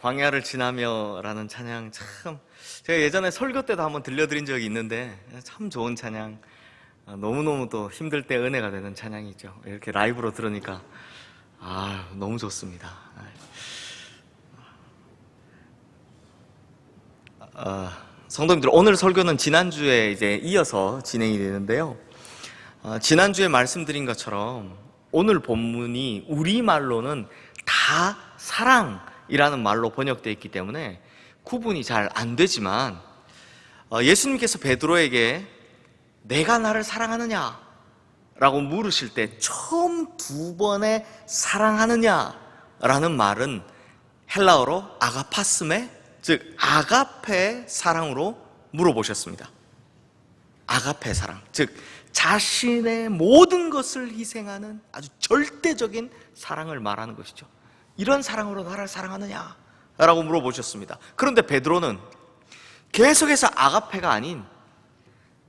광야를 지나며라는 찬양 참 제가 예전에 설교 때도 한번 들려드린 적이 있는데 참 좋은 찬양, 너무너무 또 힘들 때 은혜가 되는 찬양이죠. 이렇게 라이브로 들으니까 너무 좋습니다. 성도님들, 오늘 설교는 지난주에 이제 이어서 진행이 되는데요. 지난주에 말씀드린 것처럼 오늘 본문이 우리말로는 다 사랑이라는 말로 번역되어 있기 때문에 구분이 잘 안 되지만, 예수님께서 베드로에게 내가 나를 사랑하느냐 라고 물으실 때 처음 두 번의 사랑하느냐 라는 말은 헬라어로 아가파스메, 즉 아가페 사랑으로 물어보셨습니다. 아가페 사랑, 즉 자신의 모든 것을 희생하는 아주 절대적인 사랑을 말하는 것이죠. 이런 사랑으로 나를 사랑하느냐 라고 물어보셨습니다. 그런데 베드로는 계속해서 아가페가 아닌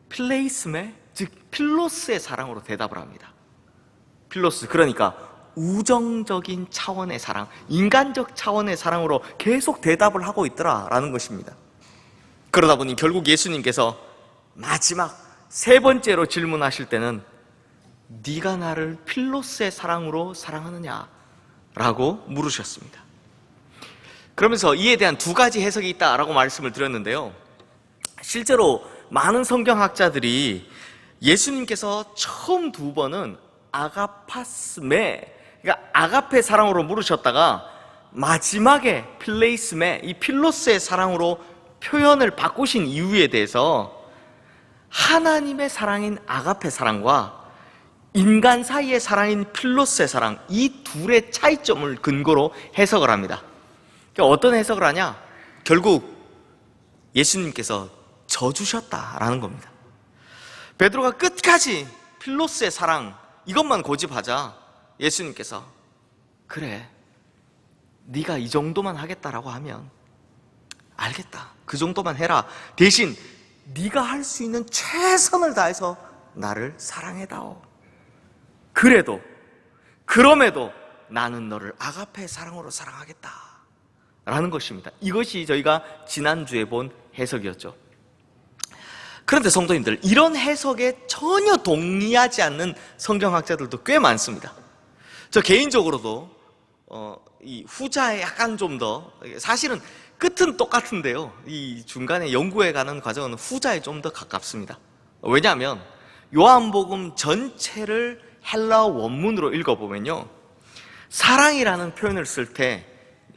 필레이스메, 즉 필로스의 사랑으로 대답을 합니다. 필로스, 그러니까 우정적인 차원의 사랑, 인간적 차원의 사랑으로 계속 대답을 하고 있더라라는 것입니다. 그러다 보니 결국 예수님께서 마지막 세 번째로 질문하실 때는 네가 나를 필로스의 사랑으로 사랑하느냐 라고 물으셨습니다. 그러면서 이에 대한 두 가지 해석이 있다라고 말씀을 드렸는데요, 실제로 많은 성경학자들이 예수님께서 처음 두 번은 아가파스메, 그러니까 아가페 사랑으로 물으셨다가 마지막에 필레이스메, 이 필로스의 사랑으로 표현을 바꾸신 이유에 대해서 하나님의 사랑인 아가페 사랑과 인간 사이의 사랑인 필로스의 사랑, 이 둘의 차이점을 근거로 해석을 합니다. 그러니까 어떤 해석을 하냐? 결국 예수님께서 져주셨다라는 겁니다. 베드로가 끝까지 필로스의 사랑 이것만 고집하자 예수님께서 그래, 네가 이 정도만 하겠다라고 하면 알겠다, 그 정도만 해라. 대신 네가 할 수 있는 최선을 다해서 나를 사랑해다오. 그럼에도 나는 너를 아가페 사랑으로 사랑하겠다 라는 것입니다. 이것이 저희가 지난주에 본 해석이었죠. 그런데 성도님들, 이런 해석에 전혀 동의하지 않는 성경학자들도 꽤 많습니다. 저 개인적으로도 이 후자에 약간 좀 더, 사실은 끝은 똑같은데요, 이 중간에 연구해 가는 과정은 후자에 좀 더 가깝습니다. 왜냐하면 요한복음 전체를 헬라어 원문으로 읽어보면요, 사랑이라는 표현을 쓸 때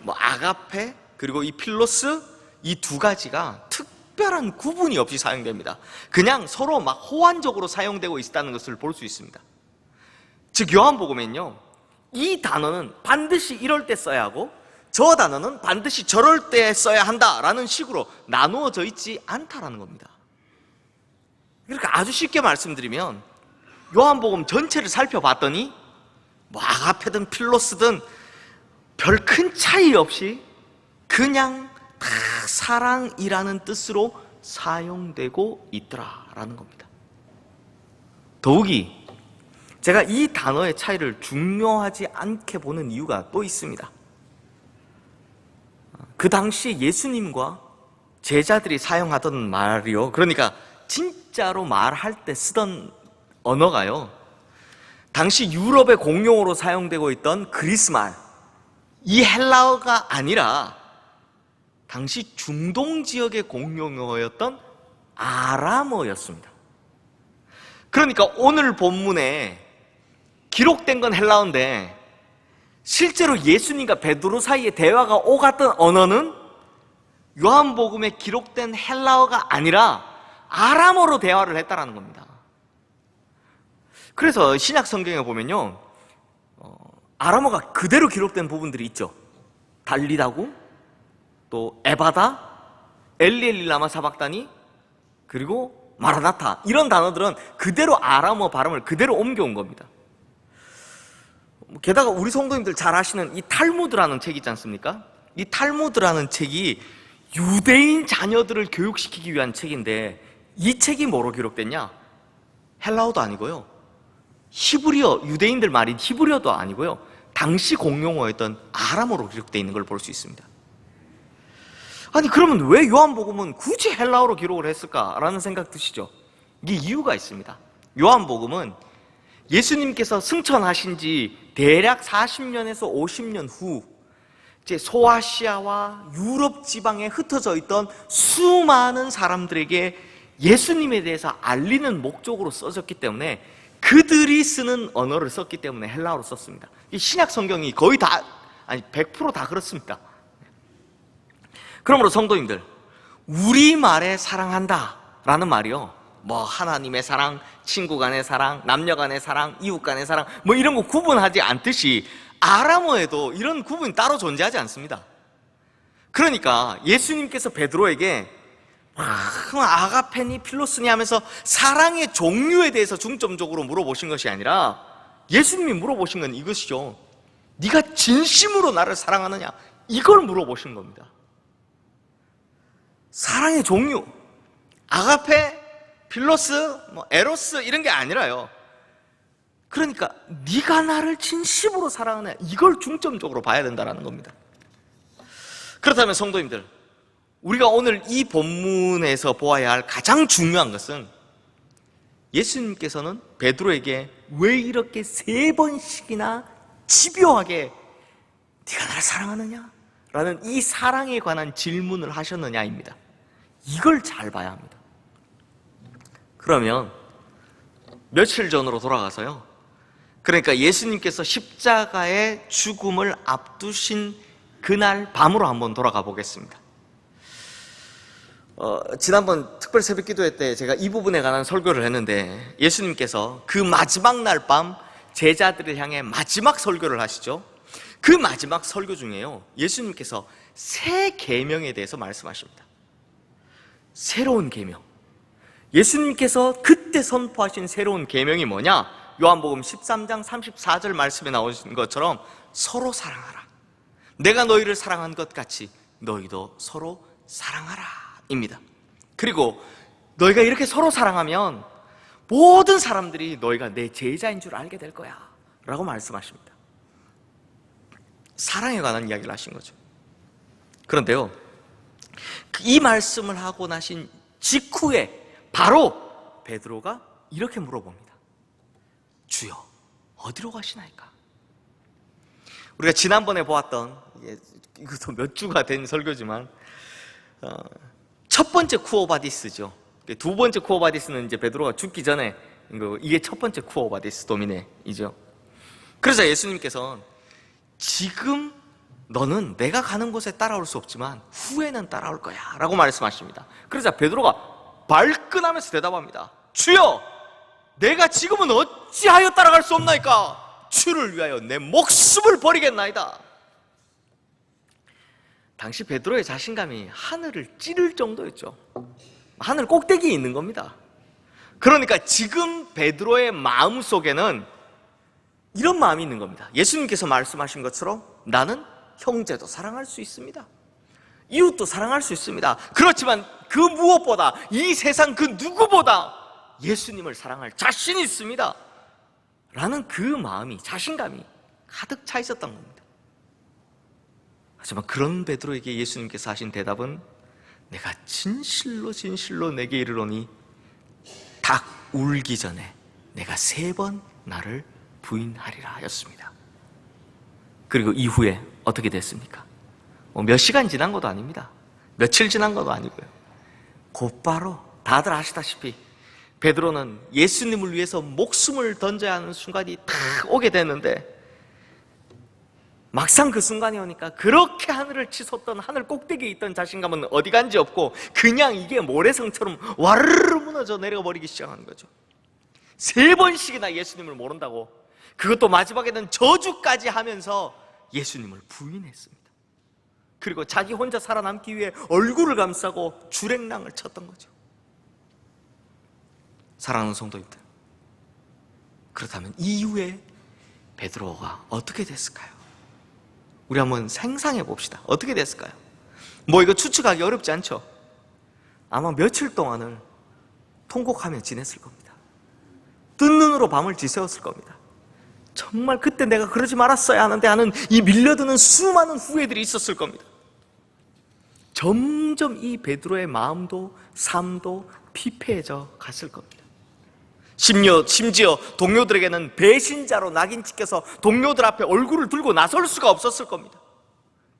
아가페 그리고 이 필로스, 이 두 가지가 특별한 구분이 없이 사용됩니다. 그냥 서로 막 호환적으로 사용되고 있다는 것을 볼 수 있습니다. 즉 요한복음엔요, 이 단어는 반드시 이럴 때 써야 하고 저 단어는 반드시 저럴 때 써야 한다라는 식으로 나누어져 있지 않다라는 겁니다. 그러니까 아주 쉽게 말씀드리면 요한복음 전체를 살펴봤더니 아가페든 필로스든 별 큰 차이 없이 그냥 다 사랑이라는 뜻으로 사용되고 있더라라는 겁니다. 더욱이 제가 이 단어의 차이를 중요하지 않게 보는 이유가 또 있습니다. 그 당시 예수님과 제자들이 사용하던 말이요, 그러니까 진짜로 말할 때 쓰던 언어가요, 당시 유럽의 공용어로 사용되고 있던 그리스 말, 이 헬라어가 아니라 당시 중동 지역의 공용어였던 아람어였습니다. 그러니까 오늘 본문에 기록된 건 헬라어인데 실제로 예수님과 베드로 사이의 대화가 오갔던 언어는 요한복음에 기록된 헬라어가 아니라 아람어로 대화를 했다라는 겁니다. 그래서 신약 성경에 보면요, 아람어가 그대로 기록된 부분들이 있죠. 달리다고, 또 에바다, 엘리엘리 라마 사박다니, 그리고 마라나타, 이런 단어들은 그대로 아람어 발음을 그대로 옮겨온 겁니다. 게다가 우리 성도님들 잘 아시는 이 탈무드라는 책이 있지 않습니까? 이 탈무드라는 책이 유대인 자녀들을 교육시키기 위한 책인데 이 책이 뭐로 기록됐냐? 헬라어도 아니고요, 히브리어, 유대인들 말인 히브리어도 아니고요, 당시 공용어였던 아람어로 기록되어 있는 걸 볼 수 있습니다. 아니 그러면 왜 요한복음은 굳이 헬라어로 기록을 했을까라는 생각 드시죠? 이게 이유가 있습니다. 요한복음은 예수님께서 승천하신 지 대략 40년에서 50년 후 이제 소아시아와 유럽 지방에 흩어져 있던 수많은 사람들에게 예수님에 대해서 알리는 목적으로 써졌기 때문에 그들이 쓰는 언어를 썼기 때문에 헬라어로 썼습니다. 이 신약 성경이 거의 다, 아니 100% 다 그렇습니다. 그러므로 성도님들, 우리말에 사랑한다 라는 말이요, 뭐 하나님의 사랑, 친구 간의 사랑, 남녀 간의 사랑, 이웃 간의 사랑, 뭐 이런 거 구분하지 않듯이 아람어에도 이런 구분이 따로 존재하지 않습니다. 그러니까 예수님께서 베드로에게 아가페니 필로스니 하면서 사랑의 종류에 대해서 중점적으로 물어보신 것이 아니라 예수님이 물어보신 건 이것이죠. 네가 진심으로 나를 사랑하느냐, 이걸 물어보신 겁니다. 사랑의 종류, 아가페, 필로스, 뭐 에로스 이런 게 아니라요, 그러니까 네가 나를 진심으로 사랑하느냐, 이걸 중점적으로 봐야 된다는 겁니다. 그렇다면 성도님들, 우리가 오늘 이 본문에서 보아야 할 가장 중요한 것은 예수님께서는 베드로에게 왜 이렇게 3번씩이나 집요하게 네가 나를 사랑하느냐? 라는 이 사랑에 관한 질문을 하셨느냐입니다. 이걸 잘 봐야 합니다. 그러면 며칠 전으로 돌아가서요, 그러니까 예수님께서 십자가의 죽음을 앞두신 그날 밤으로 한번 돌아가 보겠습니다. 지난번 특별 새벽 기도회 때 제가 이 부분에 관한 설교를 했는데 예수님께서 그 마지막 날 밤 제자들을 향해 마지막 설교를 하시죠. 그 마지막 설교 중에요, 예수님께서 새 계명에 대해서 말씀하십니다. 새로운 계명. 예수님께서 그때 선포하신 새로운 계명이 뭐냐? 요한복음 13장 34절 말씀에 나오신 것처럼 서로 사랑하라. 내가 너희를 사랑한 것 같이 너희도 서로 사랑하라 입니다. 그리고 너희가 이렇게 서로 사랑하면 모든 사람들이 너희가 내 제자인 줄 알게 될 거야 라고 말씀하십니다. 사랑에 관한 이야기를 하신 거죠. 그런데요, 이 말씀을 하고 나신 직후에 바로 베드로가 이렇게 물어봅니다. 주여, 어디로 가시나이까? 우리가 지난번에 보았던, 이것도 몇 주가 된 설교지만 첫 번째 쿠오바디스죠. 두 번째 쿠오바디스는 이제 베드로가 죽기 전에, 이게 첫 번째 쿠오바디스 도미네이죠. 그래서 예수님께서는 지금 너는 내가 가는 곳에 따라올 수 없지만 후에는 따라올 거야 라고 말씀하십니다. 그래서 베드로가 발끈하면서 대답합니다. 주여, 내가 지금은 어찌하여 따라갈 수 없나이까? 주를 위하여 내 목숨을 버리겠나이다. 당시 베드로의 자신감이 하늘을 찌를 정도였죠. 하늘 꼭대기에 있는 겁니다. 그러니까 지금 베드로의 마음속에는 이런 마음이 있는 겁니다. 예수님께서 말씀하신 것처럼 나는 형제도 사랑할 수 있습니다. 이웃도 사랑할 수 있습니다. 그렇지만 그 무엇보다, 이 세상 그 누구보다 예수님을 사랑할 자신이 있습니다 라는 그 마음이, 자신감이 가득 차 있었던 겁니다. 하지만 그런 베드로에게 예수님께서 하신 대답은 내가 진실로 진실로 내게 이르노니 닭 울기 전에 내가 3번 나를 부인하리라 였습니다. 그리고 이후에 어떻게 됐습니까? 몇 시간 지난 것도 아닙니다. 며칠 지난 것도 아니고요. 곧바로 다들 아시다시피 베드로는 예수님을 위해서 목숨을 던져야 하는 순간이 딱 오게 됐는데, 막상 그 순간이 오니까 그렇게 하늘을 치솟던, 하늘 꼭대기에 있던 자신감은 어디 간지 없고 그냥 이게 모래성처럼 와르르 무너져 내려가 버리기 시작하는 거죠. 3번씩이나 예수님을 모른다고, 그것도 마지막에는 저주까지 하면서 예수님을 부인했습니다. 그리고 자기 혼자 살아남기 위해 얼굴을 감싸고 주랭랑을 쳤던 거죠. 사랑하는 성도님들, 그렇다면 이후에 베드로가 어떻게 됐을까요? 우리 한번 상상해 봅시다. 어떻게 됐을까요? 뭐 이거 추측하기 어렵지 않죠? 아마 며칠 동안을 통곡하며 지냈을 겁니다. 뜬 눈으로 밤을 지새웠을 겁니다. 정말 그때 내가 그러지 말았어야 하는데 하는 이 밀려드는 수많은 후회들이 있었을 겁니다. 점점 이 베드로의 마음도 삶도 피폐해져 갔을 겁니다. 심지어 동료들에게는 배신자로 낙인 찍혀서 동료들 앞에 얼굴을 들고 나설 수가 없었을 겁니다.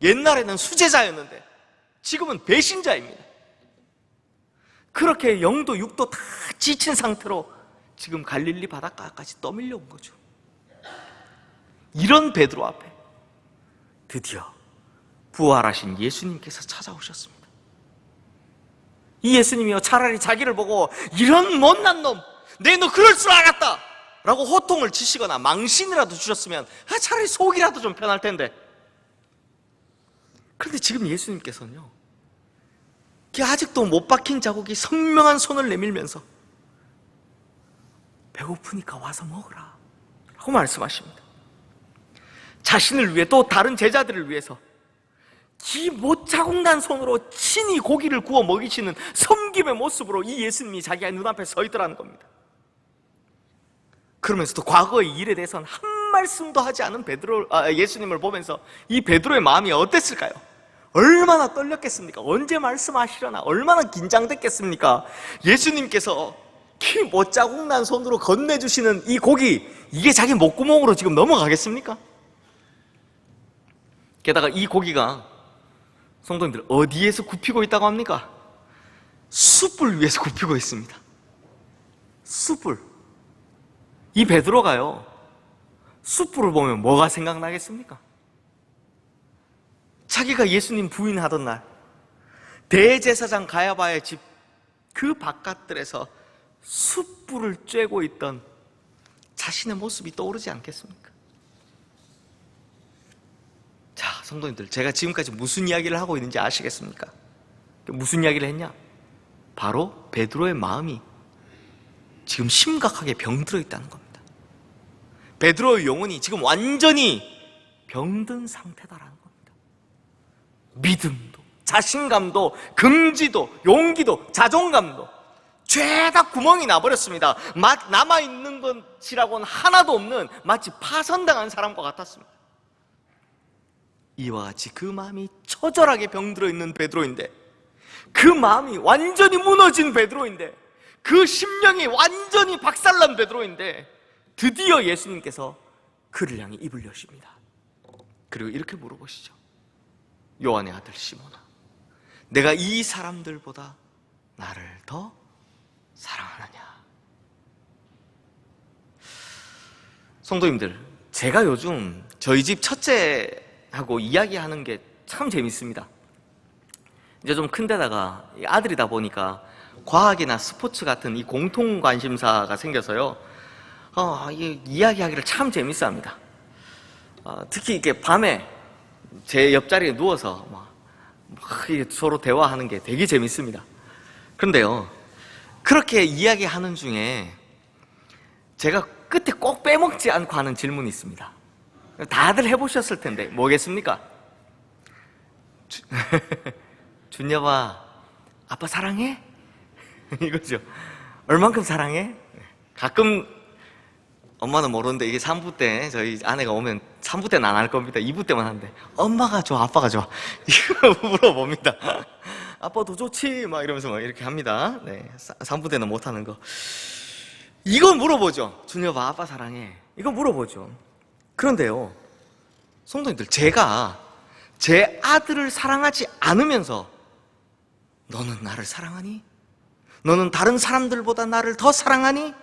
옛날에는 수제자였는데 지금은 배신자입니다. 그렇게 영도 육도 다 지친 상태로 지금 갈릴리 바닷가까지 떠밀려 온 거죠. 이런 베드로 앞에 드디어 부활하신 예수님께서 찾아오셨습니다. 이 예수님이요, 차라리 자기를 보고 이런 못난 놈, 내 너 그럴 줄 알았다 라고 호통을 치시거나 망신이라도 주셨으면 차라리 속이라도 좀 편할 텐데, 그런데 지금 예수님께서는요, 아직도 못 박힌 자국이 선명한 손을 내밀면서 배고프니까 와서 먹으라 라고 말씀하십니다. 자신을 위해, 또 다른 제자들을 위해서 이 못 자국 난 손으로 친히 고기를 구워 먹이시는 섬김의 모습으로 이 예수님이 자기의 눈앞에 서 있더라는 겁니다. 그러면서도 과거의 일에 대해서는 한 말씀도 하지 않은 예수님을 보면서 이 베드로의 마음이 어땠을까요? 얼마나 떨렸겠습니까? 언제 말씀하시려나? 얼마나 긴장됐겠습니까? 예수님께서 이 못 자국 난 손으로 건네주시는 이 고기, 이게 자기 목구멍으로 지금 넘어가겠습니까? 게다가 이 고기가, 성도님들, 어디에서 굽히고 있다고 합니까? 숯불 위에서 굽히고 있습니다. 숯불. 이 베드로가요, 숯불을 보면 뭐가 생각나겠습니까? 자기가 예수님 부인하던 날 대제사장 가야바의 집 그 바깥들에서 숯불을 쬐고 있던 자신의 모습이 떠오르지 않겠습니까? 자, 성도님들, 제가 지금까지 무슨 이야기를 하고 있는지 아시겠습니까? 무슨 이야기를 했냐? 바로 베드로의 마음이 지금 심각하게 병들어 있다는 겁니다. 베드로의 영혼이 지금 완전히 병든 상태다라는 겁니다. 믿음도, 자신감도, 긍지도, 용기도, 자존감도 죄다 구멍이 나버렸습니다. 남아있는 것이라고는 하나도 없는, 마치 파선당한 사람과 같았습니다. 이와 같이 그 마음이 처절하게 병들어 있는 베드로인데, 그 마음이 완전히 무너진 베드로인데, 그 심령이 완전히 박살난 베드로인데, 드디어 예수님께서 그를 향해 입을 여십니다. 그리고 이렇게 물어보시죠. 요한의 아들 시몬아, 내가 이 사람들보다 나를 더 사랑하느냐? 성도님들, 제가 요즘 저희 집 첫째하고 이야기하는 게 참 재밌습니다. 이제 좀 큰 데다가 아들이다 보니까 과학이나 스포츠 같은 이 공통 관심사가 생겨서요, 이야기하기를 참 재밌어 합니다. 특히 이렇게 밤에 제 옆자리에 누워서 서로 대화하는 게 되게 재밌습니다. 그런데요, 그렇게 이야기하는 중에 제가 끝에 꼭 빼먹지 않고 하는 질문이 있습니다. 다들 해보셨을 텐데 뭐겠습니까? 준여봐, 아빠 사랑해? 이거죠. 얼만큼 사랑해? 가끔 엄마는 모르는데, 이게 3부 때 저희 아내가 오면 3부 때는 안 할 겁니다. 2부 때만 하는데, 엄마가 좋아, 아빠가 좋아, 이거 물어봅니다. 아빠도 좋지, 막 이러면서 막 이렇게 합니다. 네, 3부 때는 못 하는 거. 이거 물어보죠. 준여봐, 아빠 사랑해. 이거 물어보죠. 그런데요, 성도님들, 제가 제 아들을 사랑하지 않으면서 너는 나를 사랑하니? 너는 다른 사람들보다 나를 더 사랑하니?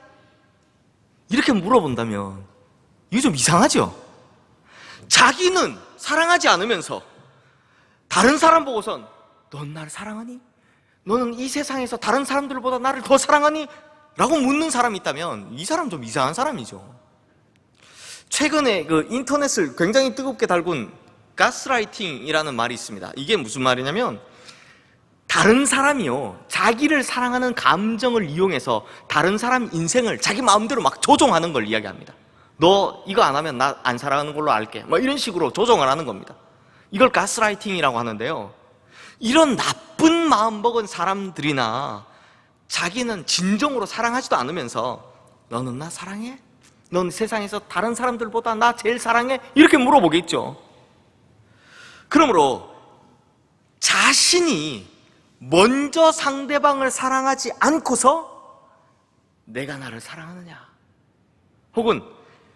이렇게 물어본다면 이게 좀 이상하죠? 자기는 사랑하지 않으면서 다른 사람 보고선 넌 나를 사랑하니? 너는 이 세상에서 다른 사람들보다 나를 더 사랑하니? 라고 묻는 사람이 있다면 이 사람 좀 이상한 사람이죠. 최근에 그 인터넷을 굉장히 뜨겁게 달군 가스라이팅이라는 말이 있습니다. 이게 무슨 말이냐면, 다른 사람이요, 자기를 사랑하는 감정을 이용해서 다른 사람 인생을 자기 마음대로 막 조종하는 걸 이야기합니다. 너 이거 안 하면 나 안 사랑하는 걸로 알게, 뭐 이런 식으로 조종을 하는 겁니다. 이걸 가스라이팅이라고 하는데요, 이런 나쁜 마음 먹은 사람들이나 자기는 진정으로 사랑하지도 않으면서 너는 나 사랑해? 넌 세상에서 다른 사람들보다 나 제일 사랑해? 이렇게 물어보겠죠. 그러므로 자신이 먼저 상대방을 사랑하지 않고서 내가 나를 사랑하느냐, 혹은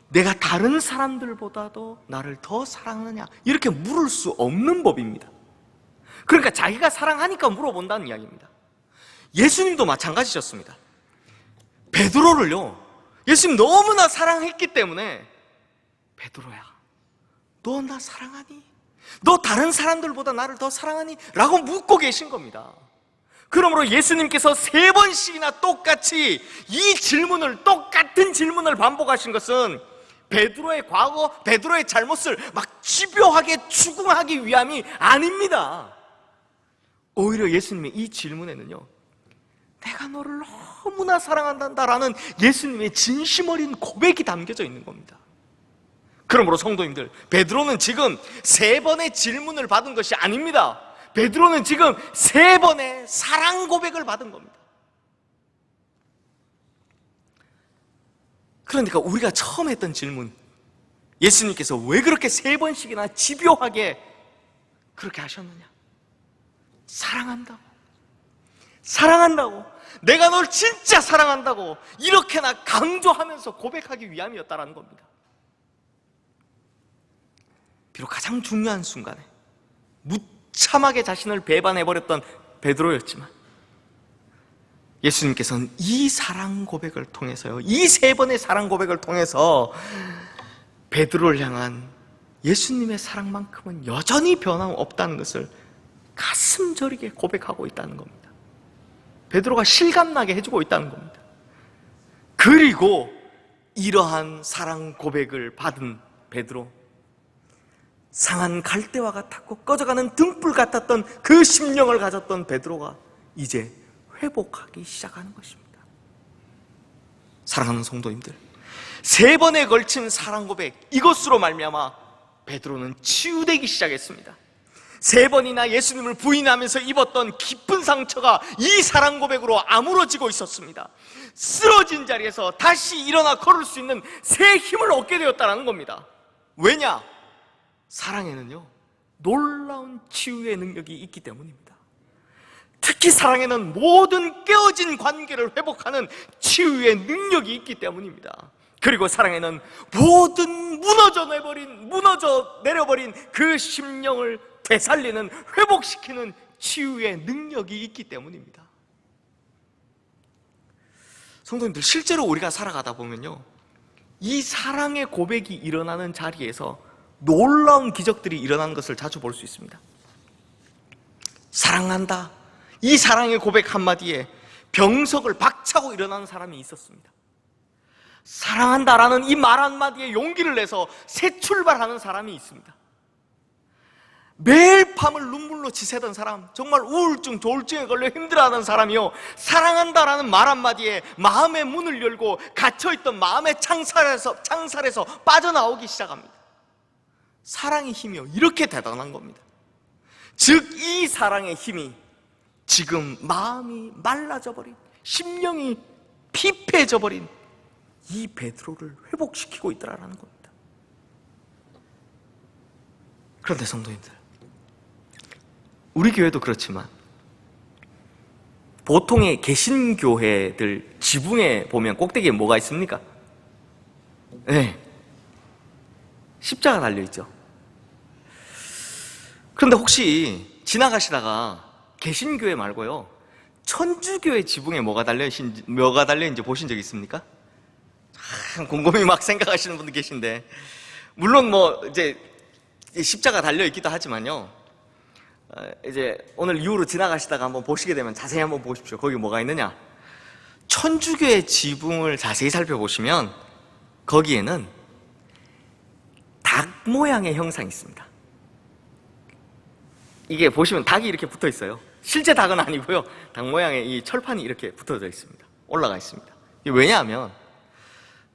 내가 다른 사람들보다도 나를 더 사랑하느냐, 이렇게 물을 수 없는 법입니다. 그러니까 자기가 사랑하니까 물어본다는 이야기입니다. 예수님도 마찬가지셨습니다. 베드로를요, 예수님 너무나 사랑했기 때문에 베드로야, 너 나 사랑하니? 너 다른 사람들보다 나를 더 사랑하니? 라고 묻고 계신 겁니다. 그러므로 예수님께서 3번씩이나 똑같이 똑같은 질문을 반복하신 것은 베드로의 과거, 베드로의 잘못을 막 집요하게 추궁하기 위함이 아닙니다. 오히려 예수님의 이 질문에는요, 내가 너를 너무나 사랑한다라는 예수님의 진심 어린 고백이 담겨져 있는 겁니다. 그러므로 성도님들, 베드로는 지금 3번의 질문을 받은 것이 아닙니다. 베드로는 지금 3번의 사랑 고백을 받은 겁니다. 그러니까 우리가 처음 했던 질문, 예수님께서 왜 그렇게 3번씩이나 집요하게 그렇게 하셨느냐? 사랑한다고, 내가 널 진짜 사랑한다고 이렇게나 강조하면서 고백하기 위함이었다는 겁니다. 비록 가장 중요한 순간에 무참하게 자신을 배반해버렸던 베드로였지만 예수님께서는 이 사랑 고백을 통해서요, 이 3번의 사랑 고백을 통해서 베드로를 향한 예수님의 사랑만큼은 여전히 변함없다는 것을 가슴 저리게 고백하고 있다는 겁니다. 베드로가 실감나게 해주고 있다는 겁니다. 그리고 이러한 사랑 고백을 받은 베드로, 상한 갈대와 같았고 꺼져가는 등불 같았던 그 심령을 가졌던 베드로가 이제 회복하기 시작하는 것입니다. 사랑하는 성도님들, 3번에 걸친 사랑 고백, 이것으로 말미암아 베드로는 치유되기 시작했습니다. 3번이나 예수님을 부인하면서 입었던 깊은 상처가 이 사랑 고백으로 아물어지고 있었습니다. 쓰러진 자리에서 다시 일어나 걸을 수 있는 새 힘을 얻게 되었다는 겁니다. 왜냐? 사랑에는요, 놀라운 치유의 능력이 있기 때문입니다. 특히 사랑에는 모든 깨어진 관계를 회복하는 치유의 능력이 있기 때문입니다. 그리고 사랑에는 모든 무너져 내려버린 그 심령을 되살리는, 회복시키는 치유의 능력이 있기 때문입니다. 성도님들, 실제로 우리가 살아가다 보면요, 이 사랑의 고백이 일어나는 자리에서 놀라운 기적들이 일어나는 것을 자주 볼 수 있습니다. 사랑한다, 이 사랑의 고백 한마디에 병석을 박차고 일어나는 사람이 있었습니다. 사랑한다라는 이 말 한마디에 용기를 내서 새 출발하는 사람이 있습니다. 매일 밤을 눈물로 지새던 사람, 정말 우울증, 조울증에 걸려 힘들어하는 사람이요, 사랑한다라는 말 한마디에 마음의 문을 열고 갇혀있던 마음의 창살에서 빠져나오기 시작합니다. 사랑의 힘이요, 이렇게 대단한 겁니다. 즉, 이 사랑의 힘이 지금 마음이 말라져 버린, 심령이 피폐해져 버린 이 베드로를 회복시키고 있다라는 겁니다. 그런데 성도님들, 우리 교회도 그렇지만 보통의 개신교회들 지붕에 보면 꼭대기에 뭐가 있습니까? 네, 십자가 달려있죠. 그런데 혹시 지나가시다가 개신교회 말고요, 천주교회 지붕에 뭐가 달려있는지 보신 적 있습니까? 참 곰곰이 막 생각하시는 분들 계신데, 물론 이제 십자가 달려있기도 하지만요, 이제 오늘 이후로 지나가시다가 한번 보시게 되면 자세히 한번 보십시오. 거기 뭐가 있느냐? 천주교의 지붕을 자세히 살펴보시면 거기에는 닭 모양의 형상이 있습니다. 이게 보시면 닭이 이렇게 붙어 있어요. 실제 닭은 아니고요, 닭 모양의 이 철판이 이렇게 붙어져 있습니다. 올라가 있습니다. 이게 왜냐하면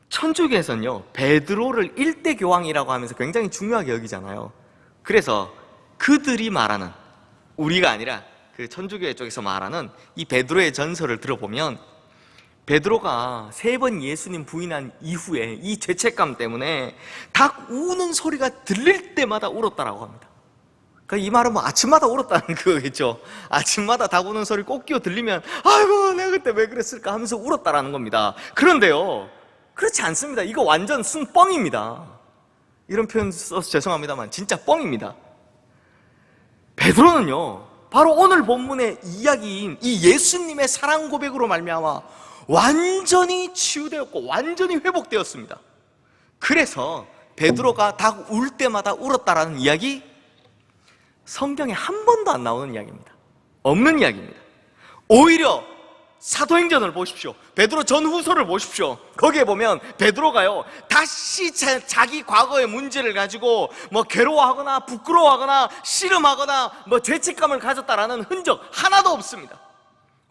천주교에서는요, 베드로를 일대 교황이라고 하면서 굉장히 중요하게 여기잖아요. 그래서 그들이 말하는, 우리가 아니라 그 천주교회 쪽에서 말하는 이 베드로의 전설을 들어보면 베드로가 3번 예수님 부인한 이후에 이 죄책감 때문에 닭 우는 소리가 들릴 때마다 울었다라고 합니다. 이 말은 뭐 아침마다 울었다는 그거겠죠. 아침마다 닭 우는 소리 꼭 끼워 들리면 아이고 내가 그때 왜 그랬을까 하면서 울었다라는 겁니다. 그런데요, 그렇지 않습니다. 이거 완전 순뻥입니다. 이런 표현 써서 죄송합니다만 진짜 뻥입니다. 베드로는요, 바로 오늘 본문의 이야기인 이 예수님의 사랑 고백으로 말미암아 완전히 치유되었고 완전히 회복되었습니다. 그래서 베드로가 닭 울 때마다 울었다라는 이야기, 성경에 한 번도 안 나오는 이야기입니다. 없는 이야기입니다. 오히려 사도행전을 보십시오. 베드로 전후서를 보십시오. 거기에 보면 베드로가요, 다시 자기 과거의 문제를 가지고 뭐 괴로워하거나 부끄러워하거나 씨름하거나 뭐 죄책감을 가졌다라는 흔적 하나도 없습니다.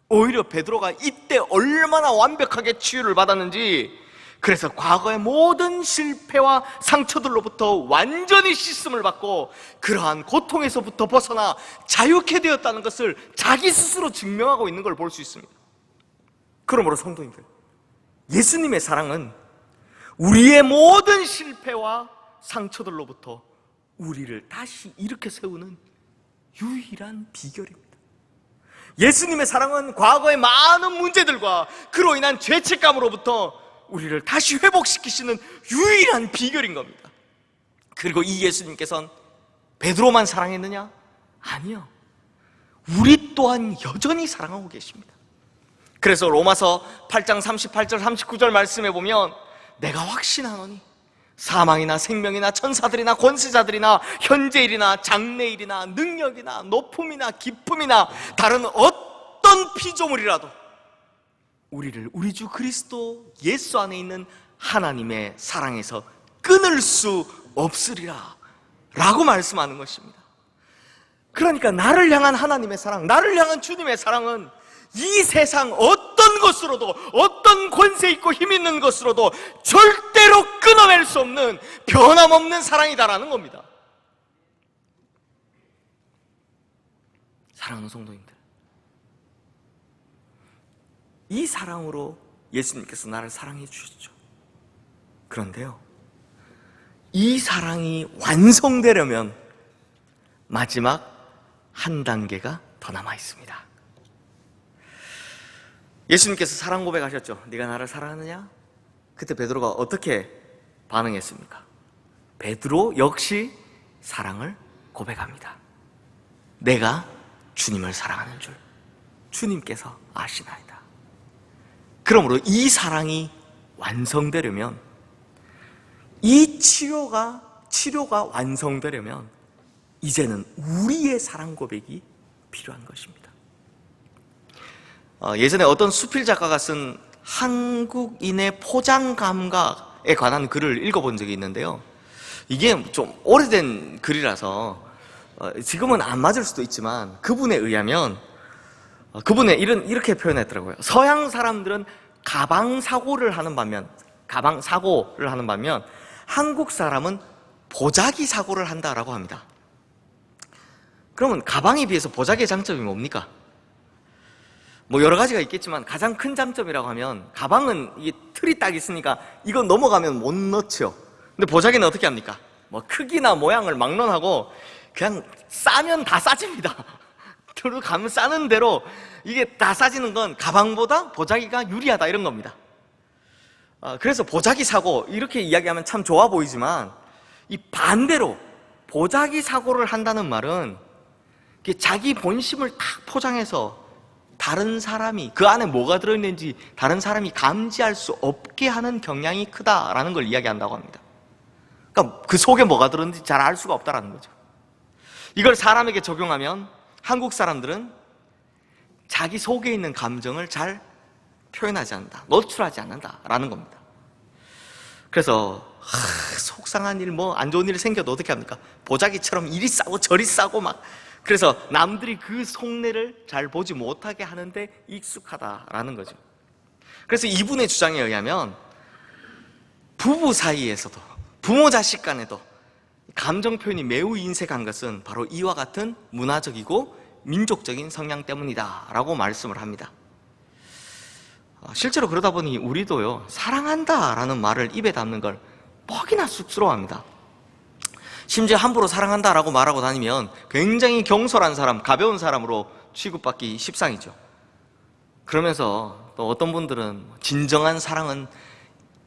오히려 베드로가 이때 얼마나 완벽하게 치유를 받았는지, 그래서 과거의 모든 실패와 상처들로부터 완전히 씻음을 받고 그러한 고통에서부터 벗어나 자유케 되었다는 것을 자기 스스로 증명하고 있는 걸 볼 수 있습니다. 그러므로 성도님들, 예수님의 사랑은 우리의 모든 실패와 상처들로부터 우리를 다시 일으켜 세우는 유일한 비결입니다. 예수님의 사랑은 과거의 많은 문제들과 그로 인한 죄책감으로부터 우리를 다시 회복시키시는 유일한 비결인 겁니다. 그리고 이 예수님께서는 베드로만 사랑했느냐? 아니요, 우리 또한 여전히 사랑하고 계십니다. 그래서 로마서 8장 38절 39절 말씀에 보면 내가 확신하노니 사망이나 생명이나 천사들이나 권세자들이나 현재일이나 장래일이나 능력이나 높음이나 깊음이나 다른 어떤 피조물이라도 우리를 우리 주 그리스도 예수 안에 있는 하나님의 사랑에서 끊을 수 없으리라 라고 말씀하는 것입니다. 그러니까 나를 향한 하나님의 사랑, 나를 향한 주님의 사랑은 이 세상 어떤 것으로도, 어떤 권세 있고 힘 있는 것으로도 절대로 끊어낼 수 없는 변함없는 사랑이다라는 겁니다. 사랑하는 성도님들, 이 사랑으로 예수님께서 나를 사랑해 주셨죠. 그런데요, 이 사랑이 완성되려면 마지막 한 단계가 더 남아 있습니다. 예수님께서 사랑 고백하셨죠. 네가 나를 사랑하느냐? 그때 베드로가 어떻게 반응했습니까? 베드로 역시 사랑을 고백합니다. 내가 주님을 사랑하는 줄 주님께서 아시나이다. 그러므로 이 사랑이 완성되려면, 이 치료가 완성되려면 이제는 우리의 사랑 고백이 필요한 것입니다. 예전에 어떤 수필 작가가 쓴 한국인의 포장 감각에 관한 글을 읽어본 적이 있는데요, 이게 좀 오래된 글이라서 지금은 안 맞을 수도 있지만 그분에 의하면 그분이 이렇게 표현했더라고요. 서양 사람들은 가방 사고를 하는 반면 한국 사람은 보자기 사고를 한다라고 합니다. 그러면 가방에 비해서 보자기의 장점이 뭡니까? 뭐 여러 가지가 있겠지만 가장 큰 장점이라고 하면, 가방은 이게 틀이 딱 있으니까 이거 넘어가면 못 넣죠. 근데 보자기는 어떻게 합니까? 뭐 크기나 모양을 막론하고 그냥 싸면 다 싸집니다. 들어가면 싸는 대로 이게 다 싸지는 건 가방보다 보자기가 유리하다 이런 겁니다. 그래서 보자기 사고 이렇게 이야기하면 참 좋아 보이지만, 이 반대로 보자기 사고를 한다는 말은 자기 본심을 탁 포장해서 다른 사람이 그 안에 뭐가 들어있는지 다른 사람이 감지할 수 없게 하는 경향이 크다라는 걸 이야기한다고 합니다. 그러니까 그 속에 뭐가 들어있는지 잘 알 수가 없다라는 거죠. 이걸 사람에게 적용하면 한국 사람들은 자기 속에 있는 감정을 잘 표현하지 않는다, 노출하지 않는다라는 겁니다. 그래서 속상한 일, 뭐 안 좋은 일 생겨도 어떻게 합니까? 보자기처럼 이리 싸고 저리 싸고 막, 그래서 남들이 그 속내를 잘 보지 못하게 하는데 익숙하다라는 거죠. 그래서 이분의 주장에 의하면 부부 사이에서도, 부모 자식 간에도 감정 표현이 매우 인색한 것은 바로 이와 같은 문화적이고 민족적인 성향 때문이다 라고 말씀을 합니다. 실제로 그러다 보니 우리도요, 사랑한다 라는 말을 입에 담는 걸 퍽이나 쑥스러워합니다. 심지어 함부로 사랑한다라고 말하고 다니면 굉장히 경솔한 사람, 가벼운 사람으로 취급받기 십상이죠. 그러면서 또 어떤 분들은 진정한 사랑은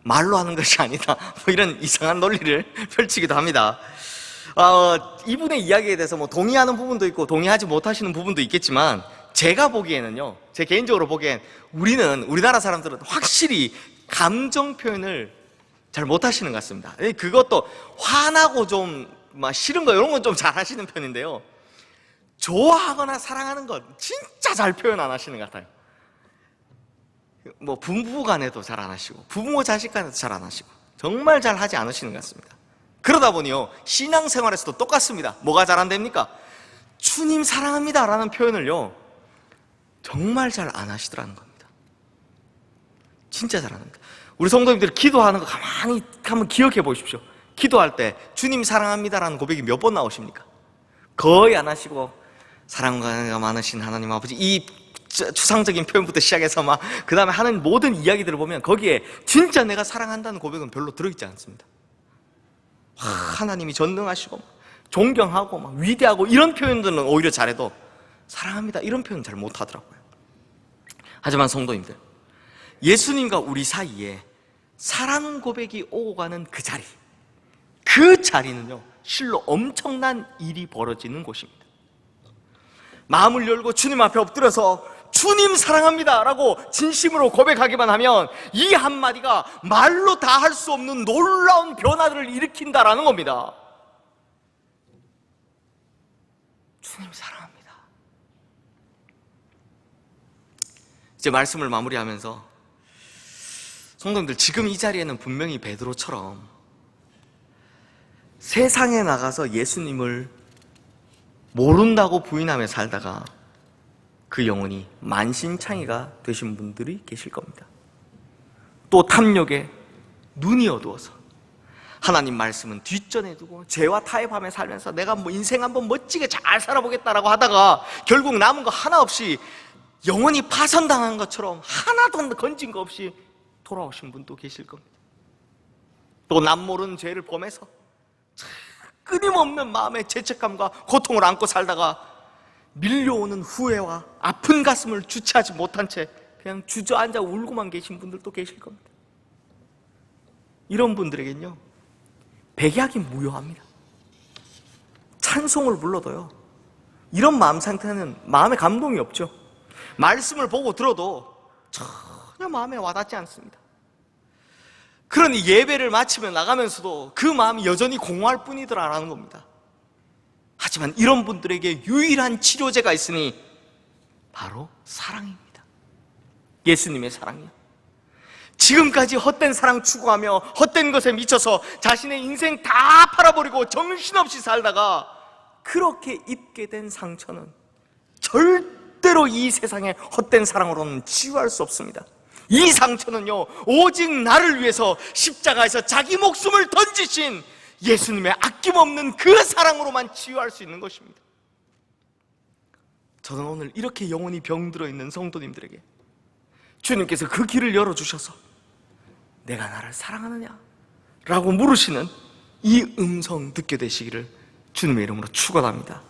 말로 하는 것이 아니다, 뭐 이런 이상한 논리를 펼치기도 합니다. 이분의 이야기에 대해서 뭐 동의하는 부분도 있고 동의하지 못하시는 부분도 있겠지만, 제가 보기에는요, 제 개인적으로 보기엔 우리나라 사람들은 확실히 감정 표현을 잘 못하시는 것 같습니다. 그것도 화나고 좀 막 싫은 거 이런 건 좀 잘하시는 편인데요, 좋아하거나 사랑하는 건 진짜 잘 표현 안 하시는 것 같아요. 뭐 부부 간에도 잘 안 하시고 부모 자식 간에도 잘 안 하시고 정말 잘 하지 않으시는 것 같습니다. 그러다 보니요, 신앙생활에서도 똑같습니다. 뭐가 잘 안 됩니까? 주님 사랑합니다 라는 표현을요 정말 잘 안 하시더라는 겁니다. 진짜 잘 안 합니다. 우리 성도님들이 기도하는 거 가만히 한번 기억해 보십시오. 기도할 때 주님 사랑합니다 라는 고백이 몇 번 나오십니까? 거의 안 하시고, 사랑과 많으신 하나님 아버지, 이 추상적인 표현부터 시작해서 막 그 다음에 하는 모든 이야기들을 보면 거기에 진짜 내가 사랑한다는 고백은 별로 들어있지 않습니다. 하나님이 전능하시고 존경하고 막 위대하고 이런 표현들은 오히려 잘해도 사랑합니다 이런 표현 잘 못하더라고요. 하지만 성도님들, 예수님과 우리 사이에 사랑 고백이 오고 가는 그 자리는요 실로 엄청난 일이 벌어지는 곳입니다. 마음을 열고 주님 앞에 엎드려서 주님 사랑합니다 라고 진심으로 고백하기만 하면 이 한마디가 말로 다 할 수 없는 놀라운 변화를 일으킨다라는 겁니다. 주님 사랑합니다. 이제 말씀을 마무리하면서, 성도님들, 지금 이 자리에는 분명히 베드로처럼 세상에 나가서 예수님을 모른다고 부인하며 살다가 그 영혼이 만신창이가 되신 분들이 계실 겁니다. 또 탐욕에 눈이 어두워서 하나님 말씀은 뒷전에 두고 죄와 타협하며 살면서 내가 뭐 인생 한번 멋지게 잘 살아보겠다라고 하다가 결국 남은 거 하나 없이 영혼이 파손당한 것처럼 하나도 건진 거 없이 돌아오신 분도 계실 겁니다. 또 남모르는 죄를 범해서 끊임없는 마음의 죄책감과 고통을 안고 살다가 밀려오는 후회와 아픈 가슴을 주체하지 못한 채 그냥 주저앉아 울고만 계신 분들도 계실 겁니다. 이런 분들에겐요 백약이 무효합니다. 찬송을 불러도요 이런 마음 상태는 마음에 감동이 없죠. 말씀을 보고 들어도 전혀 마음에 와닿지 않습니다. 그러니 예배를 마치며 나가면서도 그 마음이 여전히 공허할 뿐이더라라는 겁니다. 하지만 이런 분들에게 유일한 치료제가 있으니 바로 사랑입니다. 예수님의 사랑이요. 지금까지 헛된 사랑 추구하며 헛된 것에 미쳐서 자신의 인생 다 팔아버리고 정신없이 살다가 그렇게 입게 된 상처는 절대로 이 세상의 헛된 사랑으로는 치유할 수 없습니다. 이 상처는요 오직 나를 위해서 십자가에서 자기 목숨을 던지신 예수님의 아낌없는 그 사랑으로만 치유할 수 있는 것입니다. 저는 오늘 이렇게 영혼이 병들어 있는 성도님들에게 주님께서 그 길을 열어주셔서 내가 나를 사랑하느냐? 라고 물으시는 이 음성 듣게 되시기를 주님의 이름으로 축원합니다.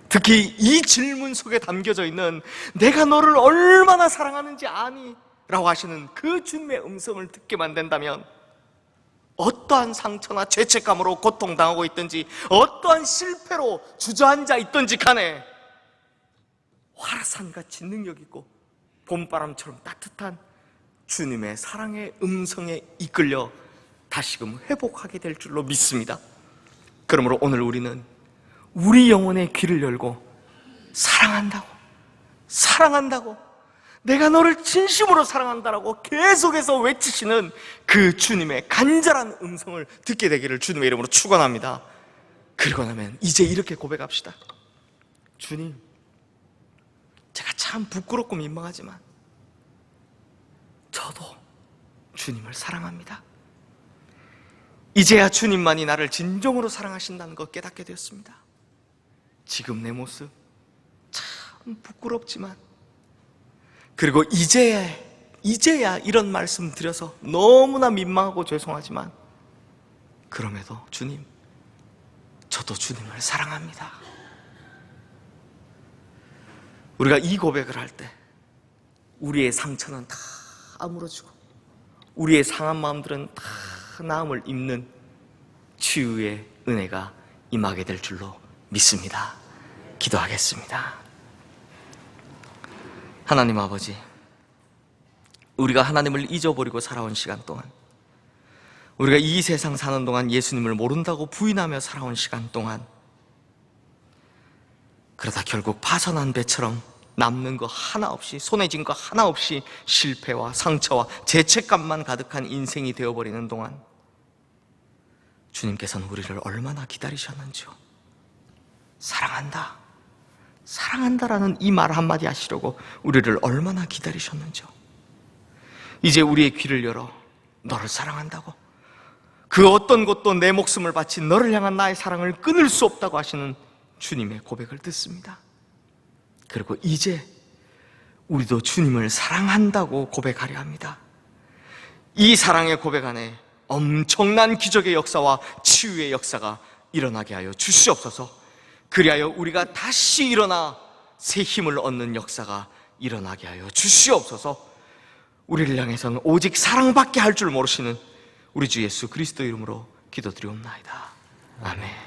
특히 이 질문 속에 담겨져 있는 내가 너를 얼마나 사랑하는지 아니? 라고 하시는 그 주님의 음성을 듣게만 된다면 어떠한 상처나 죄책감으로 고통당하고 있든지 어떠한 실패로 주저앉아 있든지 간에 화라산같이 능력있고 봄바람처럼 따뜻한 주님의 사랑의 음성에 이끌려 다시금 회복하게 될 줄로 믿습니다. 그러므로 오늘 우리는 우리 영혼의 귀를 열고 사랑한다고 내가 너를 진심으로 사랑한다라고 계속해서 외치시는 그 주님의 간절한 음성을 듣게 되기를 주님의 이름으로 축원합니다. 그리고 나면 이제 이렇게 고백합시다. 주님, 제가 참 부끄럽고 민망하지만 저도 주님을 사랑합니다. 이제야 주님만이 나를 진정으로 사랑하신다는 것 깨닫게 되었습니다. 지금 내 모습 참 부끄럽지만 그리고 이제야 이런 말씀 드려서 너무나 민망하고 죄송하지만 그럼에도 주님, 저도 주님을 사랑합니다. 우리가 이 고백을 할 때 우리의 상처는 다 아물어지고 우리의 상한 마음들은 다 나음을 입는 치유의 은혜가 임하게 될 줄로 믿습니다. 기도하겠습니다. 하나님 아버지, 우리가 하나님을 잊어버리고 살아온 시간 동안, 우리가 이 세상 사는 동안 예수님을 모른다고 부인하며 살아온 시간 동안, 그러다 결국 파선한 배처럼 남는 거 하나 없이, 손에 쥔 거 하나 없이 실패와 상처와 죄책감만 가득한 인생이 되어버리는 동안 주님께서는 우리를 얼마나 기다리셨는지요. 사랑한다, 사랑한다라는 이 말 한마디 하시려고 우리를 얼마나 기다리셨는지요. 이제 우리의 귀를 열어 너를 사랑한다고, 그 어떤 것도 내 목숨을 바친 너를 향한 나의 사랑을 끊을 수 없다고 하시는 주님의 고백을 듣습니다. 그리고 이제 우리도 주님을 사랑한다고 고백하려 합니다. 이 사랑의 고백 안에 엄청난 기적의 역사와 치유의 역사가 일어나게 하여 주시옵소서. 그리하여 우리가 다시 일어나 새 힘을 얻는 역사가 일어나게 하여 주시옵소서. 우리를 향해서는 오직 사랑밖에 할 줄 모르시는 우리 주 예수 그리스도 이름으로 기도드리옵나이다. 아멘.